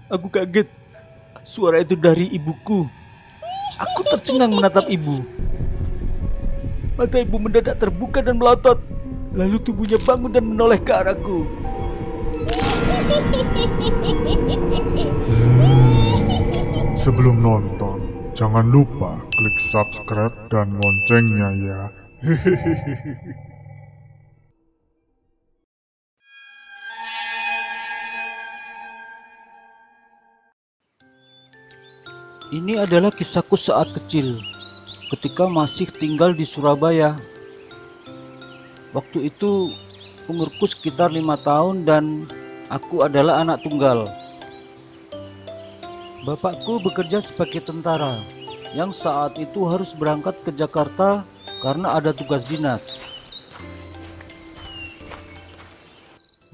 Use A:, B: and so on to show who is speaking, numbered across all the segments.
A: Aku kaget. Suara itu dari ibuku. Aku tercengang menatap ibu. Mata ibu mendadak terbuka dan melotot. Lalu tubuhnya bangun dan menoleh ke arahku.
B: Sebelum nonton, jangan lupa klik subscribe dan loncengnya ya.
A: Ini adalah kisahku saat kecil, ketika masih tinggal di Surabaya. Waktu itu umurku sekitar 5 tahun dan aku adalah anak tunggal. Bapakku bekerja sebagai tentara yang saat itu harus berangkat ke Jakarta karena ada tugas dinas.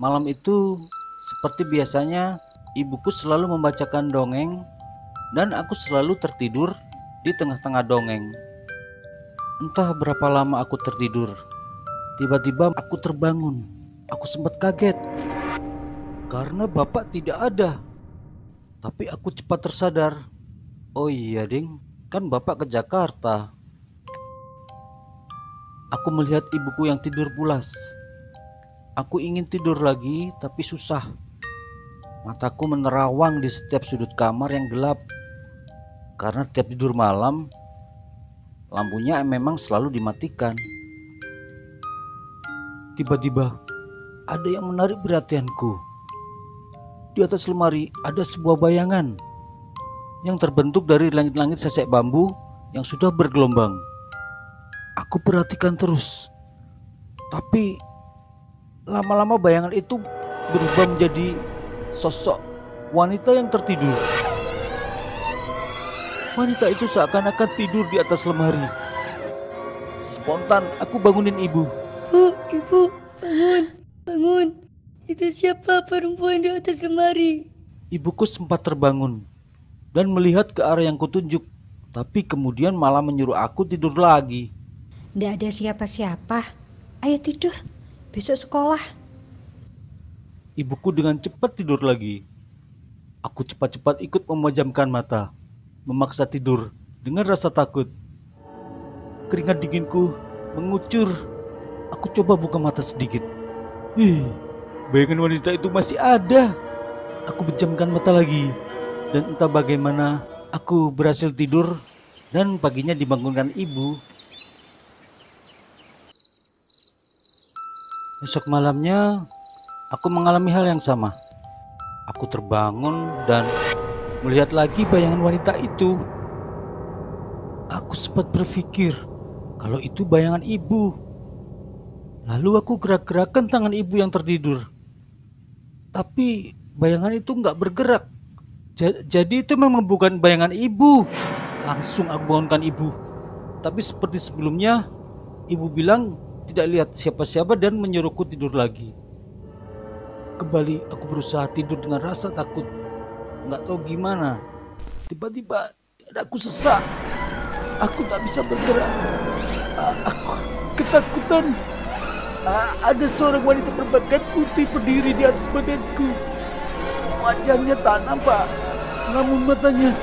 A: Malam itu, seperti biasanya, ibuku selalu membacakan dongeng dan aku selalu tertidur di tengah-tengah dongeng. Entah berapa lama aku tertidur. Tiba-tiba aku terbangun. Aku sempat kaget karena bapak tidak ada. Tapi aku cepat tersadar. Oh iya ding, kan bapak ke Jakarta. Aku melihat ibuku yang tidur pulas. Aku ingin tidur lagi tapi susah. Mataku menerawang di setiap sudut kamar yang gelap. Karena tiap tidur malam, lampunya memang selalu dimatikan. Tiba-tiba, ada yang menarik perhatianku. Di atas lemari ada sebuah bayangan yang terbentuk dari langit-langit sesek bambu yang sudah bergelombang. Aku perhatikan terus. Tapi, lama-lama bayangan itu berubah menjadi sosok wanita yang tertidur. Wanita itu seakan-akan tidur di atas lemari. Spontan aku bangunin ibu.
C: Ibu, bangun. Itu siapa perempuan di atas lemari?
A: Ibuku sempat terbangun dan melihat ke arah yang kutunjuk. Tapi kemudian malah menyuruh aku tidur lagi.
C: Nggak ada siapa-siapa. Ayo tidur, besok sekolah.
A: Ibuku dengan cepat tidur lagi. Aku cepat-cepat ikut memejamkan mata, memaksa tidur dengan rasa takut. Keringat dinginku mengucur. Aku coba buka mata sedikit. Bayangan wanita itu masih ada. Aku pejamkan mata lagi. Dan entah bagaimana aku berhasil tidur dan paginya dibangunkan ibu. Besok malamnya aku mengalami hal yang sama. Aku terbangun dan melihat lagi bayangan wanita itu. Aku sempat berpikir kalau itu bayangan ibu. Lalu aku gerak-gerakkan tangan ibu yang tertidur. Tapi bayangan itu nggak bergerak. Jadi itu memang bukan bayangan ibu. Langsung aku bangunkan ibu. Tapi seperti sebelumnya, ibu bilang tidak lihat siapa-siapa dan menyuruhku tidur lagi. Kembali aku berusaha tidur dengan rasa takut. Nggak tahu gimana. Tiba-tiba dadaku sesak. Aku tak bisa bergerak. Aku ketakutan. Ada seorang wanita berpakaian putih berdiri di atas badanku. Wajahnya tak nampak, namun matanya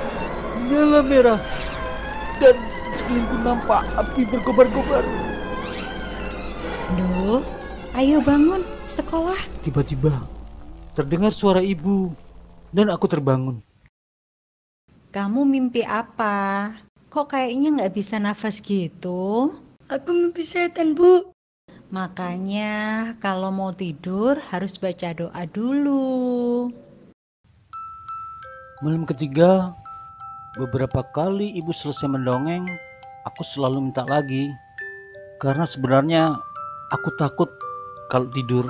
A: menyala merah. Dan di sekelilingku nampak api berkobar-kobar.
C: Duh, ayo bangun, sekolah.
A: Tiba-tiba terdengar suara ibu dan aku terbangun.
C: Kamu mimpi apa? Kok kayaknya nggak bisa nafas gitu? Aku mimpi setan, Bu. Makanya kalau mau tidur harus baca doa dulu.
A: Malam ketiga, beberapa kali ibu selesai mendongeng, aku selalu minta lagi. Karena sebenarnya aku takut kalau tidur.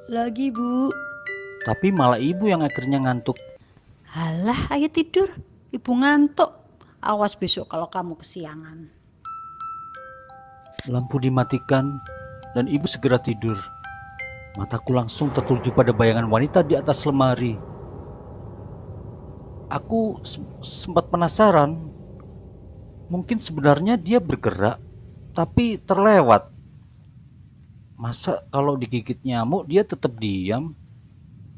C: Lagi, Bu.
A: Tapi malah ibu yang akhirnya ngantuk.
C: Alah, ayo tidur. Ibu ngantuk. Awas besok kalau kamu kesiangan.
A: Lampu dimatikan dan ibu segera tidur. Mataku langsung tertuju pada bayangan wanita di atas lemari. Aku sempat penasaran. Mungkin sebenarnya dia bergerak, tapi terlewat. Masa kalau digigit nyamuk dia tetap diam?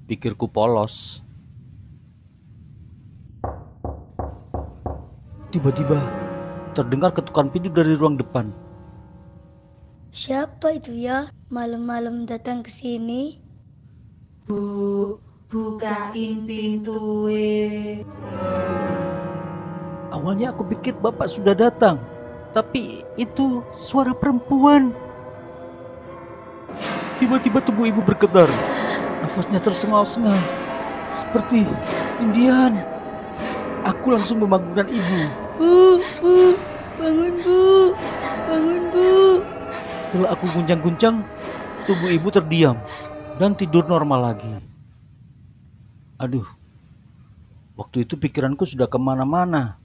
A: Pikirku polos. Tiba-tiba terdengar ketukan pintu dari ruang depan.
D: Siapa itu ya malam-malam datang ke sini?
C: Bu, bukain pintu.
A: Awalnya aku pikir bapak sudah datang, tapi itu suara perempuan. Tiba-tiba tubuh ibu bergetar, nafasnya tersengal-sengal, seperti tindihan. Aku langsung membangunkan ibu.
D: Bu, bangun bu, bangun bu.
A: Setelah aku guncang-guncang, tubuh ibu terdiam dan tidur normal lagi. Aduh, waktu itu pikiranku sudah kemana-mana.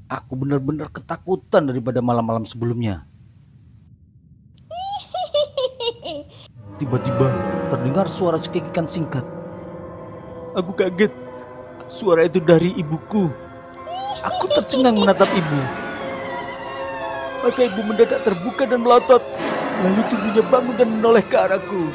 A: Aku benar-benar ketakutan daripada malam-malam sebelumnya. Tiba-tiba terdengar suara cekikikan singkat. Aku kaget. Suara itu dari ibuku. Aku tercengang menatap ibu. Maka ibu mendadak terbuka dan melotot. Lalu tubuhnya bangun dan menoleh ke arahku.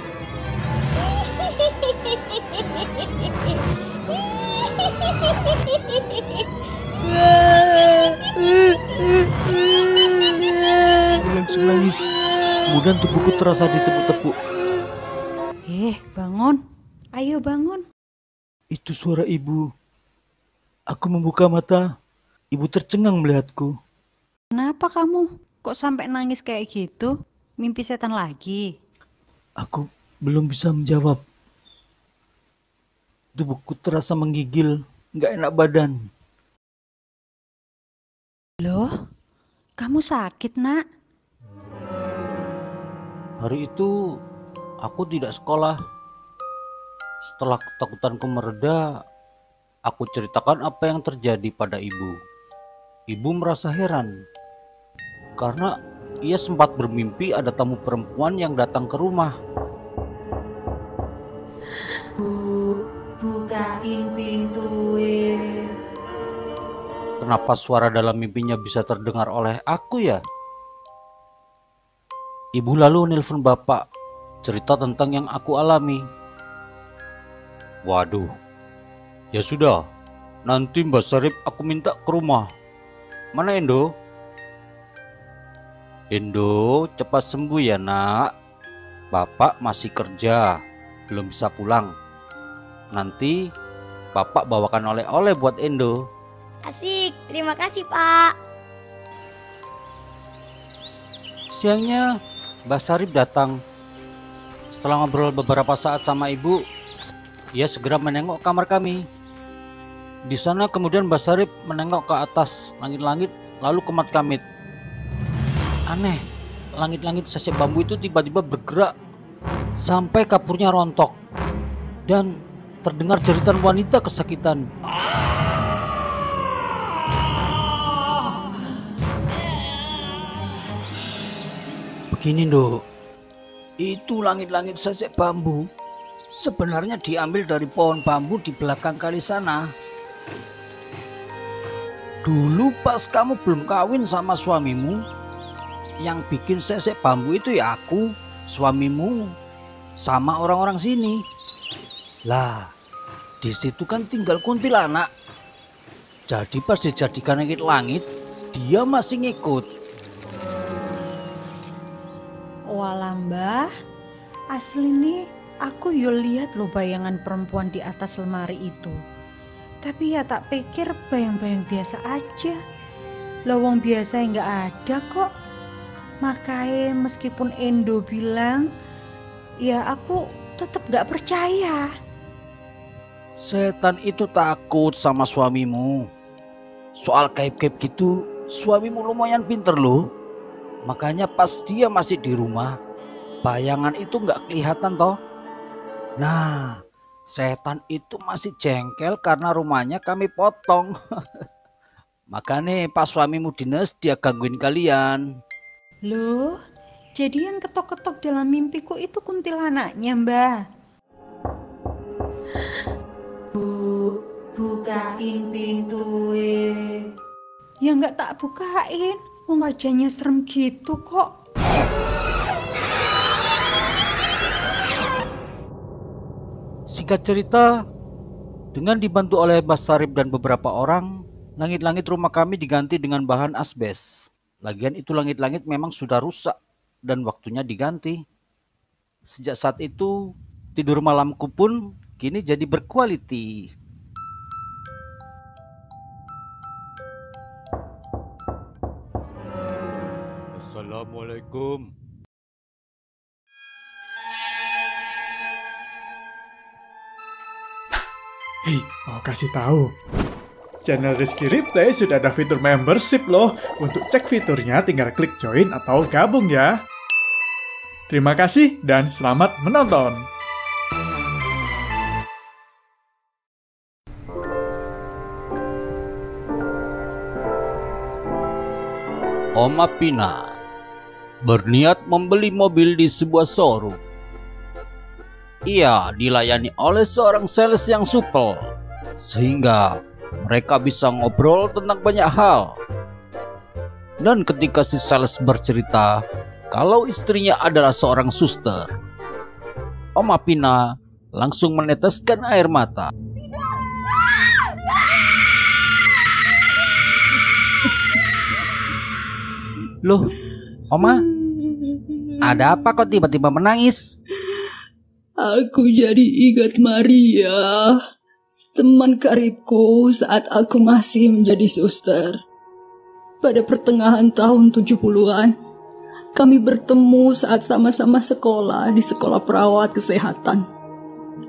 A: Aku langsung nangis. Kemudian tubuhku terasa ditepuk-tepuk.
C: Bangun. Ayo bangun.
A: Itu suara ibu. Aku membuka mata. Ibu tercengang melihatku.
C: Kenapa kamu? Kok sampai nangis kayak gitu? Mimpi setan lagi?
A: Aku belum bisa menjawab. Tubuhku terasa menggigil. Gak enak badan.
C: Loh, kamu sakit, Nak?
A: Hari itu aku tidak sekolah. Setelah ketakutanku mereda, aku ceritakan apa yang terjadi pada ibu. Ibu merasa heran karena ia sempat bermimpi ada tamu perempuan yang datang ke rumah.
C: Bu, bukain pintu.
A: Kenapa suara dalam mimpinya bisa terdengar oleh aku ya? Ibu lalu nelpon bapak, cerita tentang yang aku alami. Waduh, ya sudah, nanti Mbak Sarip aku minta ke rumah. Mana Endo? Endo, cepat sembuh ya nak. Bapak masih kerja, belum bisa pulang. Nanti bapak bawakan oleh-oleh buat Endo.
D: Asik, terima kasih pak.
A: Siangnya Mbak Sarip datang. Setelah ngobrol beberapa saat sama ibu, ia segera menengok kamar kami. Di sana kemudian Mbak Sarip menengok ke atas langit-langit lalu kemat kamit. Aneh, langit-langit sesek bambu itu tiba-tiba bergerak sampai kapurnya rontok dan terdengar jeritan wanita kesakitan. Begini Nduk, itu langit-langit sesek bambu sebenarnya diambil dari pohon bambu di belakang kali sana. Dulu pas kamu belum kawin sama suamimu, yang bikin sesek bambu itu ya aku, suamimu, sama orang-orang sini. Lah, di situ kan tinggal kuntilanak. Jadi pas dijadikan langit-langit, dia masih ngikut.
C: Walah Mbah, asli nih aku yo lihat lo bayangan perempuan di atas lemari itu. Tapi ya tak pikir bayang-bayang biasa aja. Lawang biasa nggak ada kok. Makanya meskipun Endo bilang, ya aku tetap nggak percaya.
A: Setan itu takut sama suamimu. Soal gaib-gaib gitu, suamimu lumayan pinter loh. Makanya pas dia masih di rumah, bayangan itu nggak kelihatan toh. Nah, setan itu masih jengkel karena rumahnya kami potong. Makanya pas suamimu dinas dia gangguin kalian.
C: Loh, jadi yang ketok-ketok dalam mimpiku itu kuntilanaknya Mbah. Bu, bukain pintu. Ya nggak tak bukain, wajahnya serem gitu kok.
A: Singkat cerita, dengan dibantu oleh Mbah Sarip dan beberapa orang, Langit-langit rumah kami diganti dengan bahan asbes. Lagian itu langit-langit memang sudah rusak dan waktunya diganti. Sejak saat itu, tidur malamku pun kini jadi berkualiti. Assalamualaikum.
E: Hei, mau kasih tahu. Channel Rizky Replay sudah ada fitur membership loh. Untuk cek fiturnya tinggal klik join atau gabung ya. Terima kasih dan selamat menonton.
A: Oma Pina berniat membeli mobil di sebuah showroom. Ia dilayani oleh seorang sales yang supel, sehingga mereka bisa ngobrol tentang banyak hal. Dan ketika si sales bercerita kalau istrinya adalah seorang suster, Oma Pina langsung meneteskan air mata. Loh, Oma, ada apa kok tiba-tiba menangis?
F: Aku jadi ingat Maria, teman karibku saat aku masih menjadi suster. Pada pertengahan tahun 70-an, kami bertemu saat sama-sama sekolah di sekolah perawat kesehatan.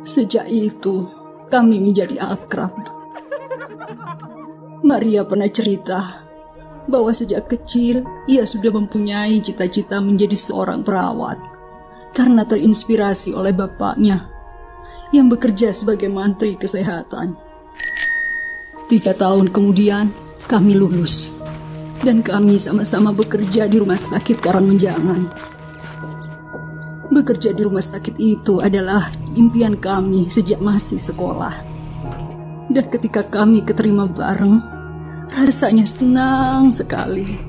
F: Sejak itu, kami menjadi akrab. Maria pernah cerita bahwa sejak kecil ia sudah mempunyai cita-cita menjadi seorang perawat karena terinspirasi oleh bapaknya yang bekerja sebagai mantri kesehatan. 3 tahun kemudian kami lulus dan kami sama-sama bekerja di rumah sakit Karangmenjangan. Bekerja di rumah sakit itu adalah impian kami sejak masih sekolah. Dan ketika kami keterima bareng, rasanya senang sekali.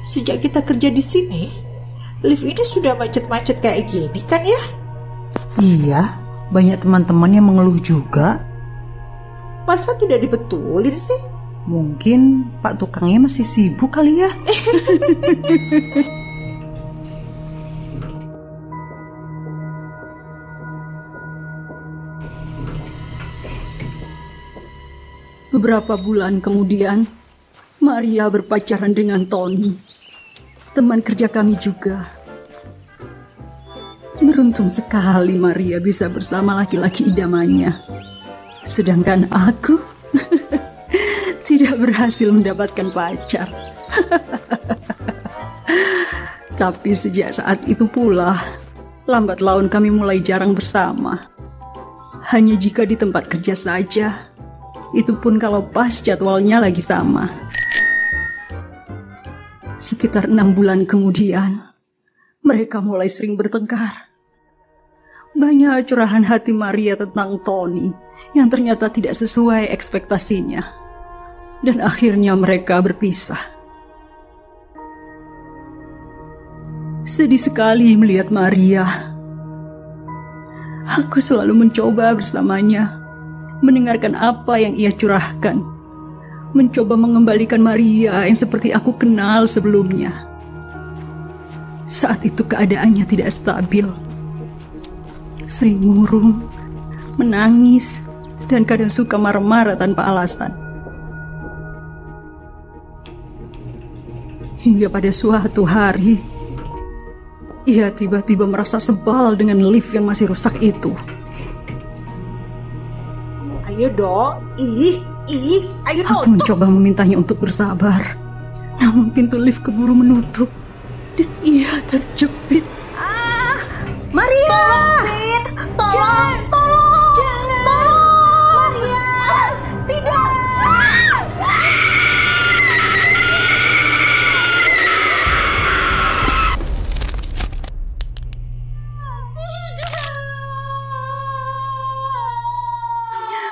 G: Sejak kita kerja di sini, lift ini sudah macet-macet kayak gini kan ya?
H: Iya, banyak teman-teman yang mengeluh juga.
G: Masa tidak dibetulin sih?
H: Mungkin Pak tukangnya masih sibuk kali ya.
F: Beberapa bulan kemudian, Maria berpacaran dengan Tony, teman kerja kami juga. Beruntung sekali Maria bisa bersama laki-laki idamannya. Sedangkan aku tidak berhasil mendapatkan pacar. Tapi sejak saat itu pula, lambat laun kami mulai jarang bersama. Hanya jika di tempat kerja saja, itu pun kalau pas jadwalnya lagi sama. Sekitar 6 bulan kemudian, mereka mulai sering bertengkar. Banyak curahan hati Maria tentang Tony yang ternyata tidak sesuai ekspektasinya. Dan akhirnya mereka berpisah. Sedih sekali melihat Maria. Aku selalu mencoba bersamanya, mendengarkan apa yang ia curahkan, mencoba mengembalikan Maria yang seperti aku kenal sebelumnya. Saat itu keadaannya tidak stabil. Sering murung, menangis, dan kadang suka marah-marah tanpa alasan. Hingga pada suatu hari, ia tiba-tiba merasa sebal dengan lift yang masih rusak itu.
G: Ayo dong, ayo dong.
F: Aku mencoba memintanya untuk bersabar, namun pintu lift keburu menutup dan ia terjepit.
G: Maria! Tolong! Jangan! Tolong! Maria! Tidak!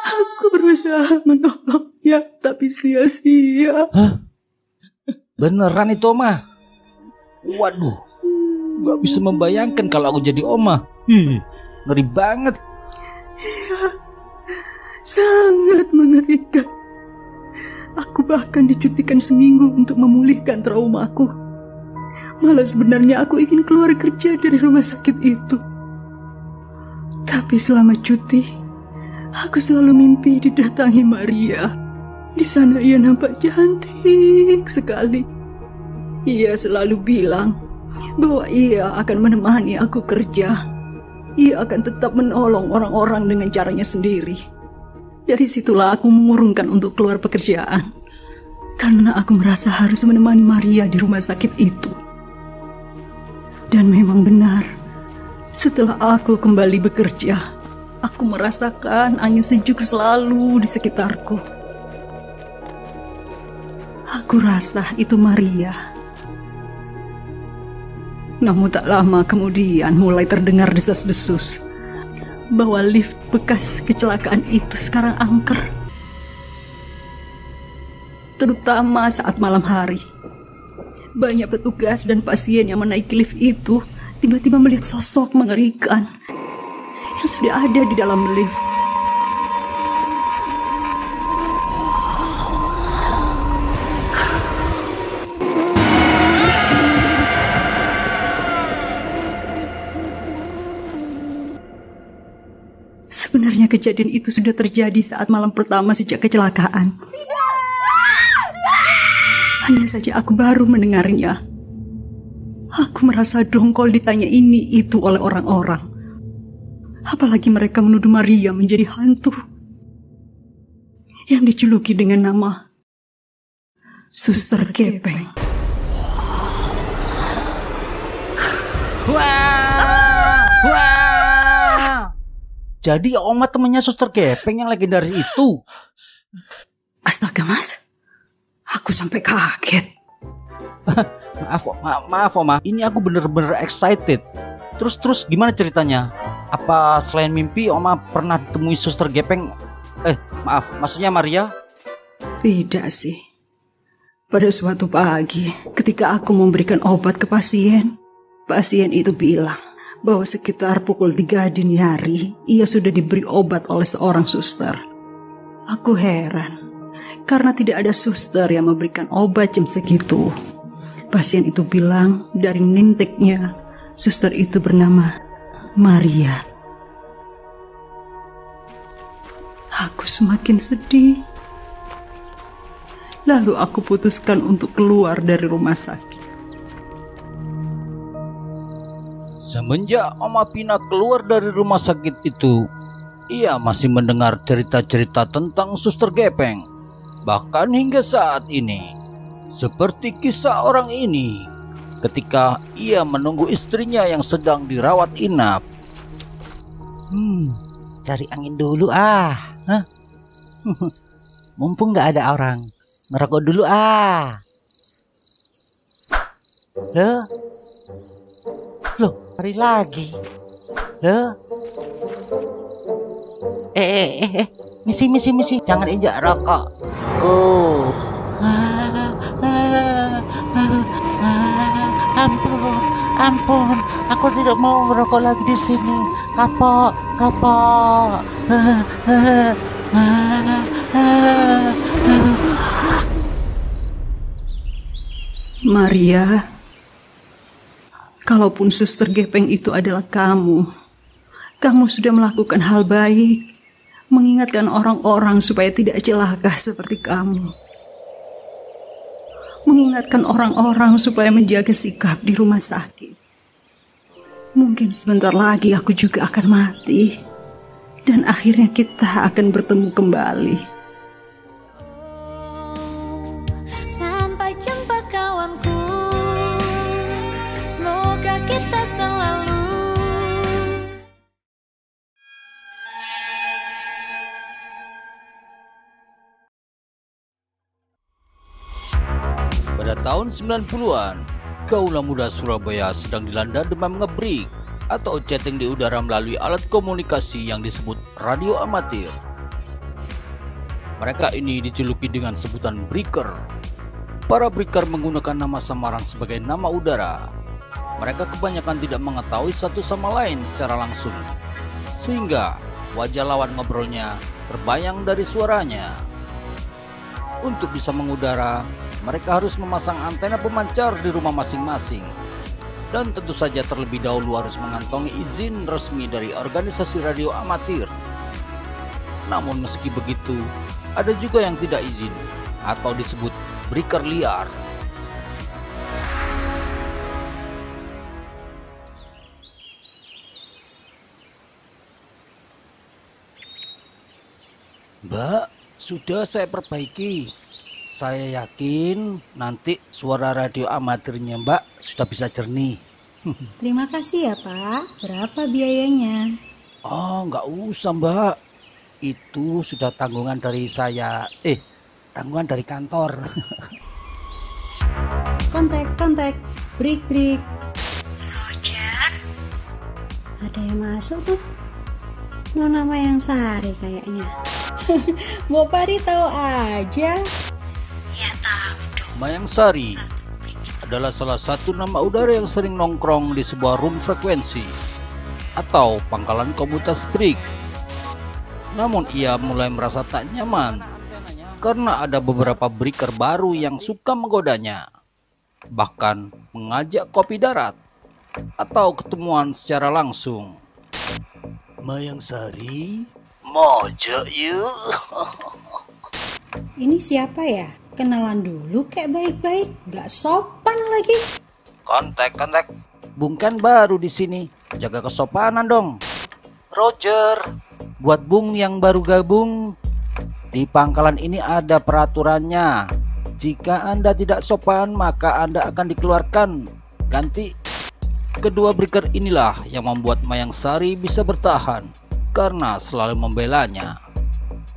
F: Aku berusaha menolongnya, tapi sia-sia.
A: Hah? Beneran itu, Oma? Waduh, gak bisa membayangkan kalau aku jadi Oma. Ngeri banget.
F: Sangat mengerikan. Aku bahkan dicutikan seminggu untuk memulihkan traumaku. Malah sebenarnya aku ingin keluar kerja dari rumah sakit itu. Tapi selama cuti, aku selalu mimpi didatangi Maria. Di sana ia nampak cantik sekali. Ia selalu bilang bahwa ia akan menemani aku kerja. Ia akan tetap menolong orang-orang dengan caranya sendiri. Dari situlah aku mengurungkan untuk keluar pekerjaan. Karena aku merasa harus menemani Maria di rumah sakit itu. Dan memang benar, setelah aku kembali bekerja, aku merasakan angin sejuk selalu di sekitarku. Aku rasa itu Maria. Namun tak lama kemudian mulai terdengar desas-desus bahwa lift bekas kecelakaan itu sekarang angker. Terutama saat malam hari. Banyak petugas dan pasien yang menaiki lift itu tiba-tiba melihat sosok mengerikan yang sudah ada di dalam lift. Sebenarnya kejadian itu sudah terjadi saat malam pertama sejak kecelakaan. Hanya saja aku baru mendengarnya. Aku merasa dongkol ditanya ini itu oleh orang-orang. Apalagi mereka menuduh Maria menjadi hantu yang dijuluki dengan nama Suster Gepeng.
A: Wah! Jadi Oma temannya Suster Gepeng yang legendaris itu.
F: Astaga Mas, aku sampai kaget.
A: Maaf Oma, ini aku bener-bener excited. Terus gimana ceritanya? Apa selain mimpi Oma pernah temui Suster Gepeng? Maksudnya Maria?
F: Tidak sih. Pada suatu pagi, ketika aku memberikan obat ke pasien itu bilang bahwa sekitar pukul 3 dini hari ia sudah diberi obat oleh seorang suster. Aku heran karena tidak ada suster yang memberikan obat jam segitu. Pasien itu bilang dari nintiknya suster itu bernama Maria. Aku semakin sedih. Lalu aku putuskan untuk keluar dari rumah sakit.
A: Semenjak Oma Pina keluar dari rumah sakit itu, ia masih mendengar cerita-cerita tentang Suster Gepeng. Bahkan hingga saat ini, seperti kisah orang ini ketika ia menunggu istrinya yang sedang dirawat inap. Cari angin dulu Mumpung gak ada orang, ngerokok dulu Loh, hari lagi. Misi, jangan injak rokok. Ampun, aku tidak mau merokok lagi di sini. Kapok.
F: Maria, kalaupun Suster Gepeng itu adalah kamu sudah melakukan hal baik, mengingatkan orang-orang supaya tidak celaka seperti kamu. Mengingatkan orang-orang supaya menjaga sikap di rumah sakit. Mungkin sebentar lagi aku juga akan mati, dan akhirnya kita akan bertemu kembali.
I: Sampai jumpa kawanku, semoga kita selalu.
A: Pada tahun 90-an, kaula muda Surabaya sedang dilanda demam ngebrik atau chatting di udara melalui alat komunikasi yang disebut radio amatir. Mereka ini dijuluki dengan sebutan breaker. Para breaker menggunakan nama samaran sebagai nama udara. Mereka kebanyakan tidak mengetahui satu sama lain secara langsung, sehingga wajah lawan ngobrolnya terbayang dari suaranya. Untuk bisa mengudara, mereka harus memasang antena pemancar di rumah masing-masing. Dan tentu saja terlebih dahulu harus mengantongi izin resmi dari organisasi radio amatir. Namun meski begitu, ada juga yang tidak izin atau disebut breaker liar. Mbak, sudah saya perbaiki. Saya yakin nanti suara radio amatirnya Mbak sudah bisa jernih.
C: Terima kasih ya Pak. Berapa biayanya?
A: Oh, nggak usah Mbak. Itu sudah tanggungan dari saya. Tanggungan dari kantor.
C: Kontak. Break. Roger. Ada yang masuk tuh. Nona Mayangsari kayaknya. Mbak Pari tahu aja. Ya tahu dong.
A: Mayangsari adalah salah satu nama udara yang sering nongkrong di sebuah room frekuensi atau pangkalan komunitas break. Namun ia mulai merasa tak nyaman karena ada beberapa breaker baru yang suka menggodanya, bahkan mengajak kopi darat atau ketemuan secara langsung. Mayangsari, mojo yuk.
C: Ini siapa ya? Kenalan dulu kayak baik-baik, gak sopan lagi.
A: Kontak. Bung kan baru di sini, jaga kesopanan dong. Roger, buat Bung yang baru gabung, di pangkalan ini ada peraturannya. Jika Anda tidak sopan, maka Anda akan dikeluarkan. Ganti. Kedua breaker inilah yang membuat Mayangsari bisa bertahan karena selalu membelanya.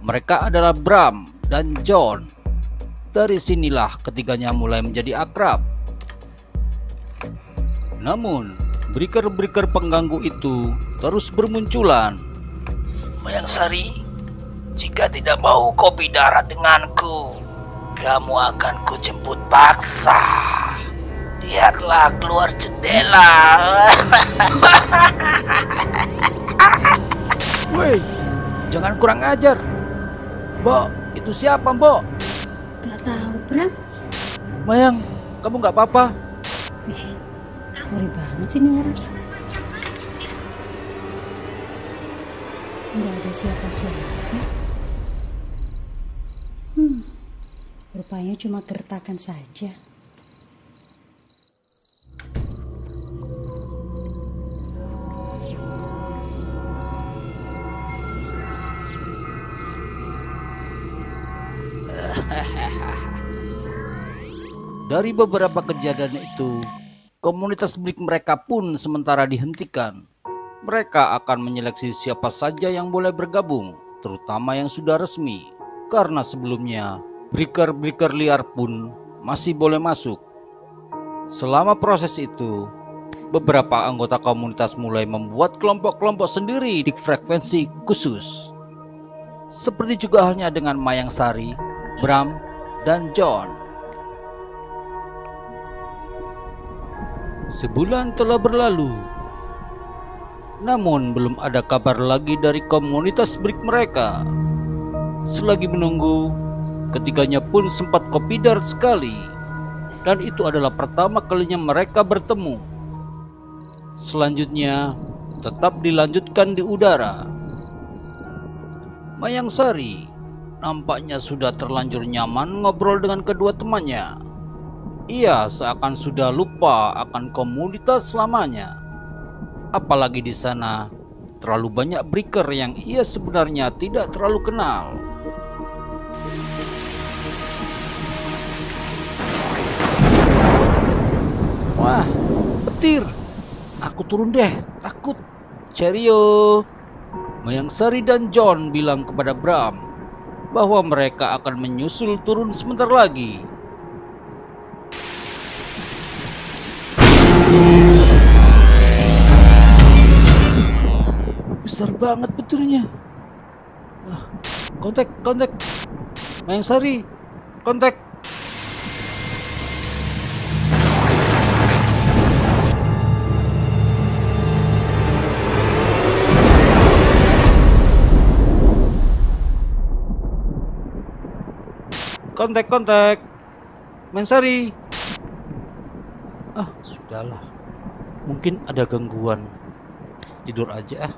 A: Mereka adalah Bram dan John. Dari sinilah ketiganya mulai menjadi akrab. Namun, breaker-breaker pengganggu itu terus bermunculan. Mayangsari, jika tidak mau kopi darat denganku, kamu akan kujemput paksa. Lihatlah keluar jendela. Woi, jangan kurang ajar. Mbok, itu siapa Mbok?
C: Gak tahu Bram.
A: Mayang, kamu gak apa-apa?
C: Ngeri banget sih ini orang. Gak ada siapa-siapa. Rupanya cuma gertakan saja.
A: Dari beberapa kejadian itu, komunitas break mereka pun sementara dihentikan. Mereka akan menyeleksi siapa saja yang boleh bergabung, terutama yang sudah resmi. Karena sebelumnya, breaker-breaker liar pun masih boleh masuk. Selama proses itu, beberapa anggota komunitas mulai membuat kelompok-kelompok sendiri di frekuensi khusus. Seperti juga halnya dengan Mayangsari, Bram, dan John. Sebulan telah berlalu, namun belum ada kabar lagi dari komunitas break mereka. Selagi menunggu, ketiganya pun sempat kopi darat sekali, dan itu adalah pertama kalinya mereka bertemu. Selanjutnya, tetap dilanjutkan di udara. Mayangsari nampaknya sudah terlanjur nyaman ngobrol dengan kedua temannya. Ia seakan sudah lupa akan komunitas selamanya. Apalagi di sana terlalu banyak breaker yang ia sebenarnya tidak terlalu kenal. Wah, petir. Aku turun deh, takut. Cheerio. Mayangsari dan John bilang kepada Bram bahwa mereka akan menyusul turun sebentar lagi. Besar banget petirnya. Kontak. Mayangsari, kontak. Kontak. Mayangsari. Sudahlah. Mungkin ada gangguan. Tidur aja ah.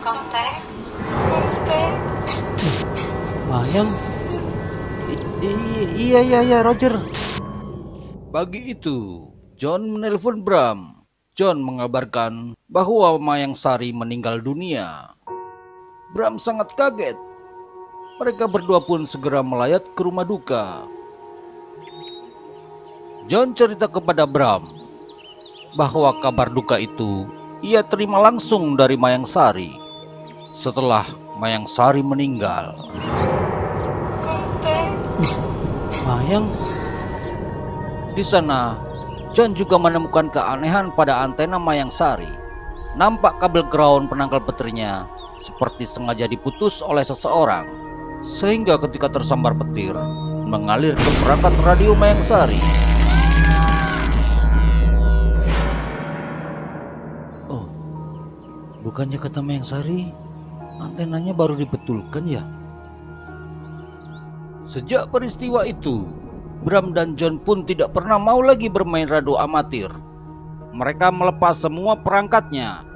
F: Kontak.
A: Mayang? Iya, Roger. Pagi itu, John menelpon Bram. John mengabarkan bahwa Mayangsari meninggal dunia. Bram sangat kaget. Mereka berdua pun segera melayat ke rumah duka. John cerita kepada Bram bahwa kabar duka itu ia terima langsung dari Mayangsari setelah Mayangsari meninggal. Mayang? Di sana, John juga menemukan keanehan pada antena Mayangsari. Nampak kabel ground penangkal petirnya seperti sengaja diputus oleh seseorang, sehingga ketika tersambar petir, mengalir ke perangkat radio Mayangsari. Oh, bukannya kata Mayangsari, antenanya baru dibetulkan ya? Sejak peristiwa itu, Bram dan John pun tidak pernah mau lagi bermain radio amatir. Mereka melepas semua perangkatnya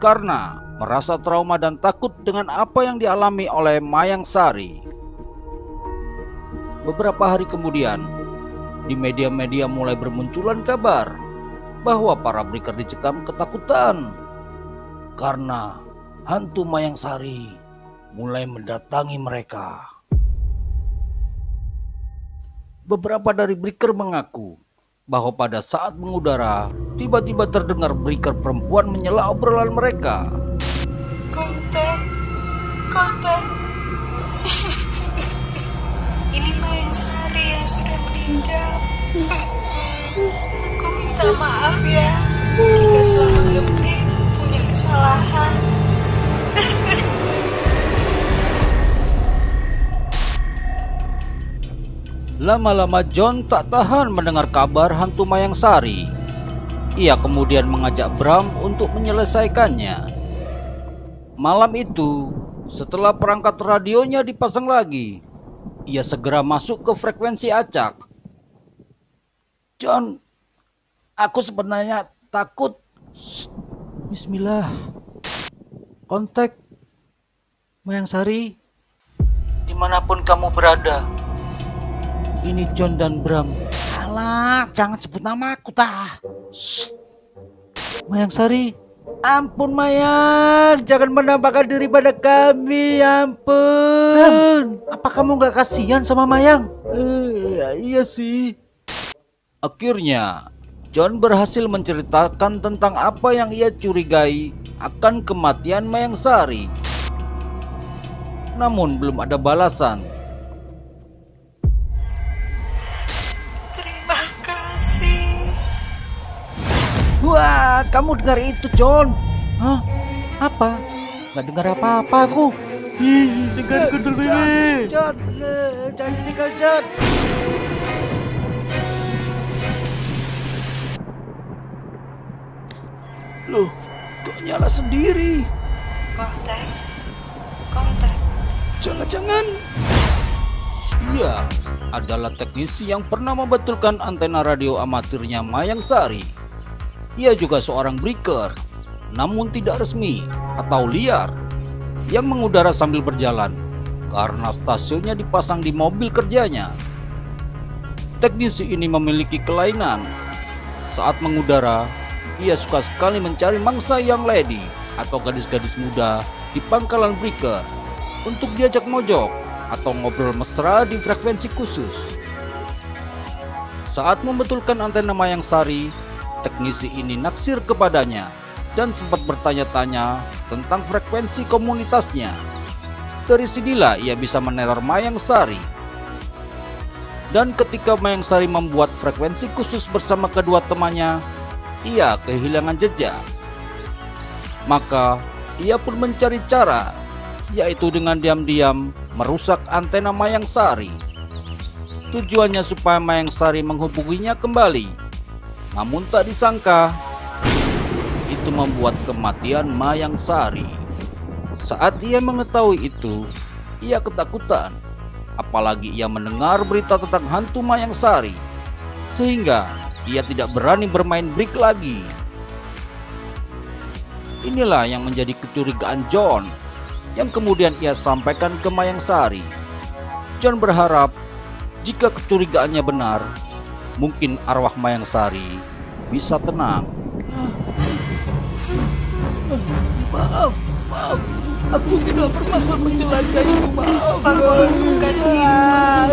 A: karena merasa trauma dan takut dengan apa yang dialami oleh Mayangsari. Beberapa hari kemudian, di media-media mulai bermunculan kabar bahwa para breaker dicekam ketakutan karena hantu Mayangsari mulai mendatangi mereka. Beberapa dari breaker mengaku bahwa pada saat mengudara, tiba-tiba terdengar breaker perempuan menyela obrolan mereka.
F: Kontak. Ini Mayangsari yang sudah meninggal. Aku minta maaf ya jika selama Lebri punya kesalahan.
A: Lama-lama John tak tahan mendengar kabar hantu Mayangsari. Ia kemudian mengajak Bram untuk menyelesaikannya. Malam itu, setelah perangkat radionya dipasang lagi, ia segera masuk ke frekuensi acak. John, aku sebenarnya takut. Shh, Bismillah. Kontak Mayangsari, dimanapun kamu berada. Ini John dan Bram. Alah, jangan sebut nama aku tah. Shh. Mayangsari, ampun Mayang, jangan menampakkan diri pada kami, ampun. Bram, apa kamu gak kasihan sama Mayang? Iya sih. Akhirnya, John berhasil menceritakan tentang apa yang ia curigai akan kematian Mayangsari. Namun belum ada balasan. Wah, kamu dengar itu, John? Hah? Apa? Gak dengar apa-apa aku. Ih, segan gundul bebe. John, jangan ditinggal, John. Loh, kok nyala sendiri?
F: Kontak.
A: Jangan-jangan ia adalah teknisi yang pernah membetulkan antena radio amatirnya Mayangsari. Ia juga seorang breaker, namun tidak resmi atau liar, yang mengudara sambil berjalan karena stasiunnya dipasang di mobil kerjanya. Teknisi ini memiliki kelainan. Saat mengudara, ia suka sekali mencari mangsa young lady atau gadis-gadis muda di pangkalan breaker untuk diajak mojok atau ngobrol mesra di frekuensi khusus. Saat membetulkan antena Mayangsari, teknisi ini naksir kepadanya dan sempat bertanya-tanya tentang frekuensi komunitasnya. Dari sinilah ia bisa meneror Mayangsari. Dan ketika Mayangsari membuat frekuensi khusus bersama kedua temannya, ia kehilangan jejak. Maka ia pun mencari cara, yaitu dengan diam-diam merusak antena Mayangsari. Tujuannya supaya Mayangsari menghubunginya kembali. Namun tak disangka, itu membuat kematian Mayang Sari. Saat ia mengetahui itu, ia ketakutan. Apalagi ia mendengar berita tentang hantu Mayang Sari, sehingga ia tidak berani bermain brik lagi. Inilah yang menjadi kecurigaan John, yang kemudian ia sampaikan ke Mayang Sari. John berharap jika kecurigaannya benar, mungkin arwah Mayang Sari bisa tenang. Maaf, aku tidak bermaksud mencelakaimu, maaf.
F: Kasihan.